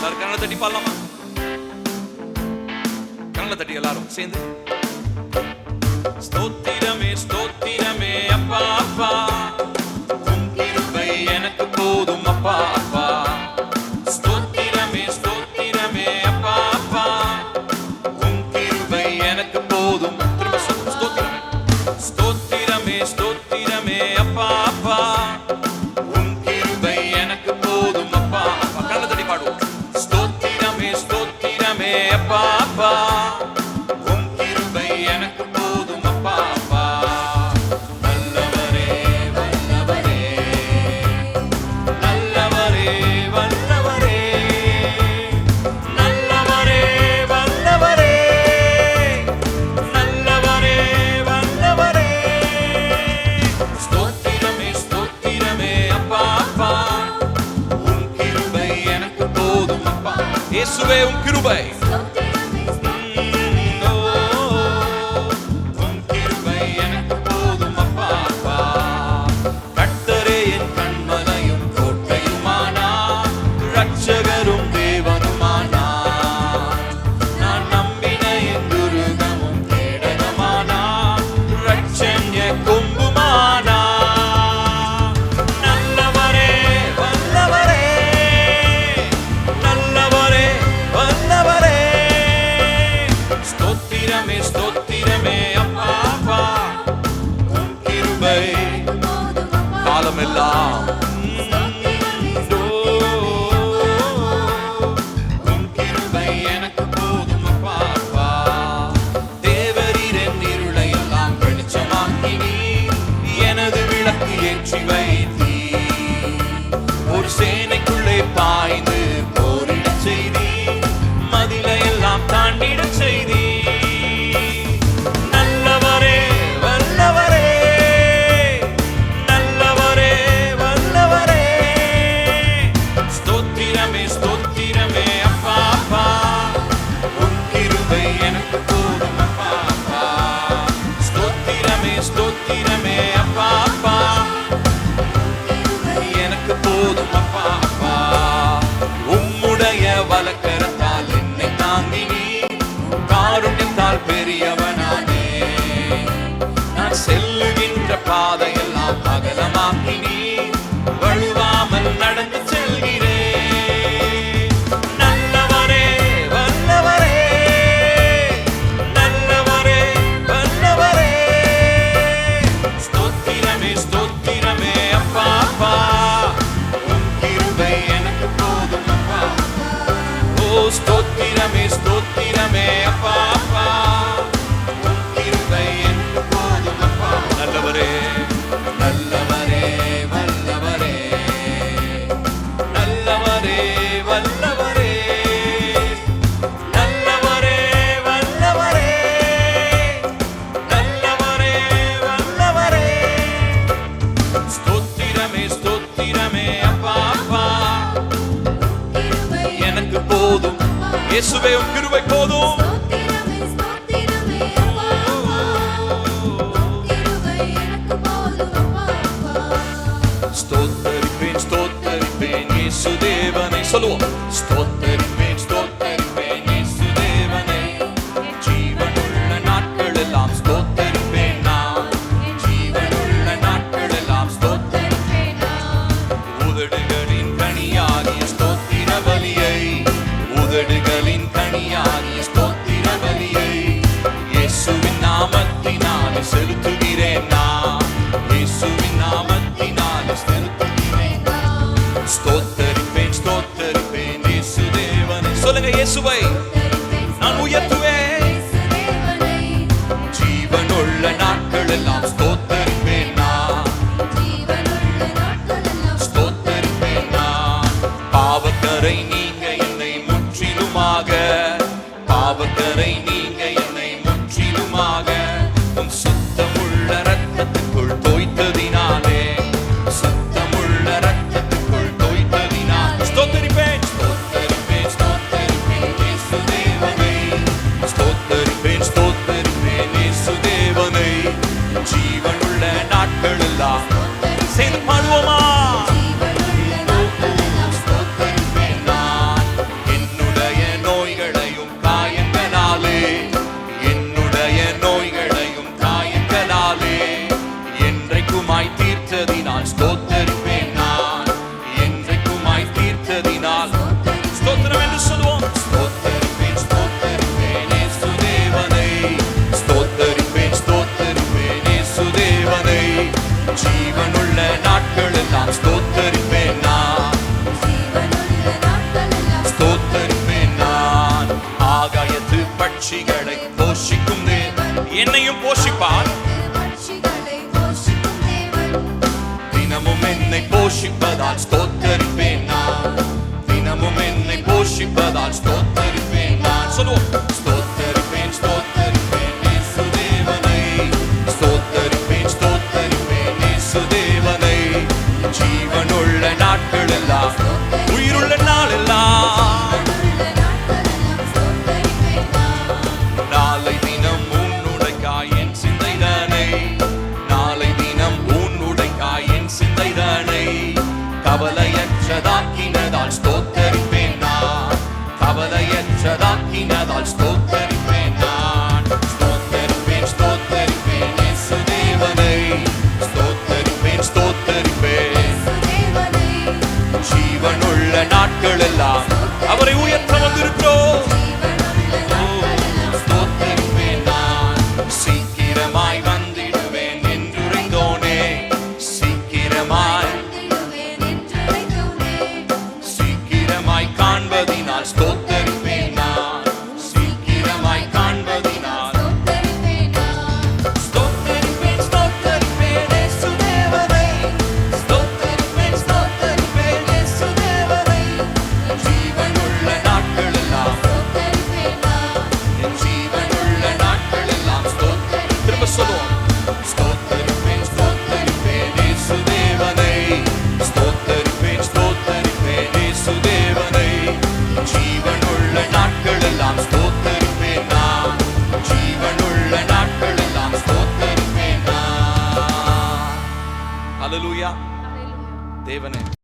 கண்ணை தட்டி பாடலாமா? கண்ணை தட்டி எல்லாரும் சேர்ந்து. ஸ்தோத்திரமே ஸ்தோத்திரமே அப்பா அப்பா, உம் கிருபை எனக்கு போதும் அப்பா அப்பா. ஸ்தோத்திரமே ஸ்தோத்திரமே அப்பா அப்பா, உம் கிருபை எனக்கு போதும். திரும்ப ஸ்தோத்திரமே ஸ்தோத்திரமே ஸ்தோத்திரமே அப்பா அப்பா, உம் கிருபை எனக்கு போதும் அப்பா அப்பா. கண்ணை தட்டி பாடுவோம். ஸ்தோத்திரமே ஸ்தோத்திரமே அப்பா அப்பா, உம் கிருபை எனக்கு போதும் அப்பா அப்பா. நல்லவரே வல்லவரே, நல்லவரே வல்லவரே, நல்லவரே வல்லவரே, நல்லவரே வல்லவரே. ஸ்தோத்திரமே ஸ்தோத்திரமே அப்பா அப்பா, உம் கிருபை எனக்கு போதும் அப்பா. இயேசுவே உம் கிருபை, உம் கிருபை எனக்கு போதும் அப்பா அப்பா. கர்த்தரே என் கண்மலையும் கோட்டையுமானார், இரட்சகரும் தேவனுமானார். நான் நம்பின என் துருகமும் கேடகமானார், இரட்சண்ய கொம்புமானார். நல்லவரே வல்லவரே, நல்லவரே வல்லவரே. ஸ்தோத்திரமே ஸ்தோத்திரமே அப்பா அப்பா, உம் கிருபை காலமெல்லாம். உம் கிருபை எனக்கு போதும் அப்பா அப்பா. தேவரீர் என் இருளை எல்லாம் வெளிச்சமாக்கினீர், எனது விளக்கு ஏற்றி வைத்தீர். ஒரு சேனைக்குள்ளே பாய்ந்து போரிடச் செய்தீர், மதிலை எல்லாம் தாண்டிடச் செய்தீர். நல்லவரே வல்லவரே, நல்லவரே வல்லவரே. ஸ்தோத்திரமே ஸ்தோத்திரமே அப்பா அப்பா, உம் கிருபை எனக்கு போதும் அப்பா அப்பா. ஸ்தோத்திரமே ஸ்தோத்திரமே அப்பா அப்பா, எனக்கு போதும் அப்பா அப்பா. உம்முடைய வலக்கரத்தால் என்னை தாங்கினீர், காருண்யத்தால் பெரியவனானே. நான் செல்லுகின்ற பாதையெல்லாம் அகலமாக்கினீர், வழுவாமல் நடந்து செல்கிறேன். நல்லவரே வல்லவரே, நல்லவரே வல்லவரே. ஸ்தோத்திரமே ஸ்தோத்திரமே அப்பா அப்பா, உம் கிருபை எனக்கு போதும் அப்பா. ஓ ஸ்தோத்திரமே ஸ்தோத்திரமே அப்பா அப்பா, உம் கிருபை எனக்கு போதும் அப்பா. நல்லவரே நல்லவரே வல்லவரே, நல்லவரே வல்லவரே, நல்லவரே வல்லவரே, நல்லவரே வல்லவரே. ஸ்தோத்திரமே ஸ்தோத்திரமே அப்பா அப்பா, எனக்கு போதும். இயேசுவே உம் கிருபை போதும். ஸ்தோத்தரிப்பேன் ஸ்தோத்தரிப்பேன் இயேசு தேவனை. சொல்லுவோம். ஸ்தோத்தரிப்பேன் ஸ்தோத்தரிப்பேன் இயேசு தேவனை, ஜீவனுள்ள நாட்கள் எல்லாம் ஸ்தோத்தரிப்பேன் நான், ஜீவனுள்ள நாட்கள் எல்லாம் ஸ்தோத்தரிப்பேன் நான். உதடுகளின் கனியாகிய ஸ்தோத்திர பலியை, உதடுகளின் கனியாகிய ஸ்தோத்திர பலியை, இயேசுவின் நாமத்தினாலே செலுத்துகிறேன் நான், இயேசுவின் நாமத்தினாலே செலுத்துகிறேன் நான். ஸ்தோத்தரிப்பேன் ஸ்தோத்தரிப்பேன் இயேசு தேவனை. சொல்லுங்க. இயேசுவை நான் உயர்த்துவேன், ஜீவனுள்ள நாட்கள் எல்லாம் ஸ்தோத்தரிப்பேன் நான், ஸ்தோத்தரிப்பேன் நான். பாவக்கரை நீங்க என்னை முற்றிலுமாக, பாவக்கரை நீங்க என்னை முற்றிலுமாக, உம் சுத்தமுள்ள இரத்தத்துக்குள் தோய்த்ததினாலே, சுத்தமுள்ள இரத்தத்துக்குள் தோய்த்ததினாலே. ஸ்தோத்தரிப்பேன் ஸ்தோத்தரிப்பேன் ஸ்தோத்தரிப்பேன் இயேசு தேவனை, ஸ்தோத்தரிப்பேன் ஸ்தோத்தரிப்பேன் இயேசு தேவனை, ஜீவனுள்ள நாட்கள் எல்லாம். சேர்ந்து பாடுவோமா? ஸ்தோத்தரிப்பேன் நான், நடத்துவதால் ஸ்தோத்தரிப்பேன் நான். தினமும் என்னை போஷிப்பதால் ஸ்தோத்தரிப்பேன் நான். சொல்லுவோம். ஸ்தோத்தரிப்பேன் ஸ்தோத்தரிப்பேன் இயேசு தேவனை. ஸ்தோத்தரிப்பேன் ஸ்தோத்தரிப்பேன் இயேசு தேவனை. ஜீவனுள்ள நாட்கள் எல்லாம், உயிருள்ள நாள் எல்லாம், நாளை தினம் உன்னுடைக்காய் என் சிந்தைதானே. நாளை தினம் உன்னுடைக்காய் என் சிந்தைதானே. கவலையற்றதாக்கினதால் ஸ்தோத்தரிப்பேன் நான். கவலையற்றதாக்கினதால் ஸ்தோத்தரிப்பேன் நான். ஸ்தோத்தரிப்பேன் ஸ்தோத்தரிப்பேன் இயேசு தேவனை. ஸ்தோத்தரிப்பேன் ஸ்தோத்தரிப்பேன் ஜீவனுள்ள நாட்கள் எல்லாம் அவரை உயர்த்த வந்திருக்கிறோம். ஸ்தோத்தரிப்பேன் நான். சீக்கிரமாய் வந்திடுவேன் என்றுரைத்தோனே. சீக்கிரமாய் காண்பதினால் ஸ்தோத்தரிப்பேன் நான். சீக்கிரமாய் காண்பதினால் ஸ்தோத்தரிப்பேன் ஸ்தோத்தரிப்பேன் இயேசு தேவனை. ஸ்தோத்தரிப்பேன் ஸ்தோத்தரிப்பேன் இயேசு தேவனை. ஜீவனுள்ள நாட்கள் எல்லாம், என் ஜீவனுள்ள நாட்கள் எல்லாம் ஸ்தோத்தரி. திரும்ப சொல்லுவோம். ஸ்தோத்தரிப்பேன் ஸ்தோத்தரிப்பேன் இயேசு தேவனை. ஸ்தோத்தரிப்பேன் ஸ்தோத்தரிப்பேன் இயேசு தேவனை. ஜீவனுள்ள நாட்கள் எல்லாம் ஸ்தோத்தரிப்பேன் நான். ஜீவனுள்ள நாட்கள் எல்லாம் ஸ்தோத்தரிப்பேன் நான். ஹல்லேலூயா. தேவனே